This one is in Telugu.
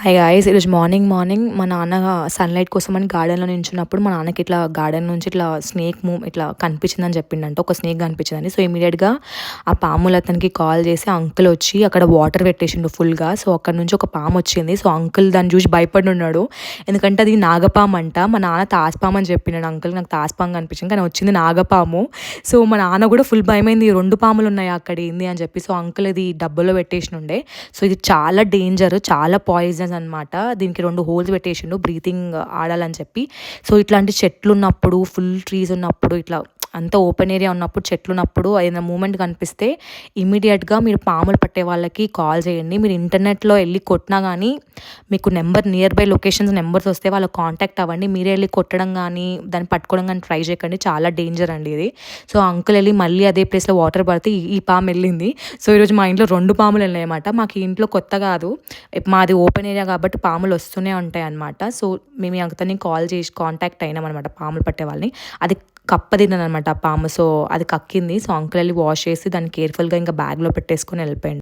హాయ్ గాయ్స్, ఈరోజు మార్నింగ్ మా నాన్న సన్‌లైట్ కోసమని గార్డెన్‌లో నించున్నప్పుడు మా నాన్నకి ఇట్లా గార్డెన్ నుంచి ఇట్లా స్నేక్ ఇట్లా కనిపించిందని చెప్పిండంట. ఒక స్నేక్ కనిపించిందని. సో, ఇమ్మీడియేట్‌గా ఆ పాములు అతనికి కాల్ చేసి అంకుల్ వచ్చి అక్కడ వాటర్ పెట్టేసిండు ఫుల్‌గా. సో, అక్కడి నుంచి ఒక పాము వచ్చింది. సో, అంకుల్ దాన్ని చూసి భయపడున్నాడు. ఎందుకంటే అది నాగపాము అంట. మా నాన్న తాస్పాము అని చెప్పినాడు. అంకుల్ నాకు తాస్పాము కనిపించింది, కానీ వచ్చింది నాగపాము. సో, మా నాన్న కూడా ఫుల్ భయమైంది. 2 పాములు ఉన్నాయి అక్కడ ఏంది అని చెప్పి. సో, అంకుల్ ఇది డబ్బాలో పెట్టేసినుండే. సో, ఇది చాలా డేంజర్, చాలా పాయిజన్ అనమాట. దీనికి 2 హోల్స్ పెట్టేసిండు బ్రీతింగ్ ఆడాలని చెప్పి. సో, ఇట్లాంటి చెట్లు ఉన్నప్పుడు, ఫుల్ ట్రీస్ ఉన్నప్పుడు, ఇట్లా అంతా ఓపెన్ ఏరియా ఉన్నప్పుడు, చెట్లు ఉన్నప్పుడు ఏదైనా మూమెంట్ కనిపిస్తే ఇమ్మీడియట్గా మీరు పాములు పట్టే వాళ్ళకి కాల్ చేయండి. మీరు ఇంటర్నెట్లో వెళ్ళి కొట్టినా కానీ మీకు నియర్ బై లొకేషన్స్ నెంబర్స్ వస్తే వాళ్ళకి కాంటాక్ట్ అవ్వండి. మీరే వెళ్ళి కొట్టడం కానీ దాన్ని పట్టుకోవడం కానీ ట్రై చేయకండి. చాలా డేంజర్ అండి ఇది. సో, అంకుల్ వెళ్ళి మళ్ళీ అదే ప్లేస్లో వాటర్ పడితే ఈ పాము వెళ్ళింది. సో, ఈరోజు మా ఇంట్లో 2 పాములు వెళ్ళాయన్నమాట. మాకు ఈ ఇంట్లో కొత్త కాదు, మాది ఓపెన్ ఏరియా కాబట్టి పాములు వస్తూనే ఉంటాయి అన్నమాట. సో, మేము అతన్ని కాల్ చేసి కాంటాక్ట్ అయినాం అనమాట పాములు పట్టే వాళ్ళని. అది కప్ప తిన్నదనమాట ఆ పాము. సో, అది కక్కింది. సో, అంకుల్ వెళ్ళి వాష్ చేసి దాన్ని కేర్ఫుల్గా ఇంకా బ్యాగ్లో పెట్టేసుకొని వెళ్ళిపోయిండు.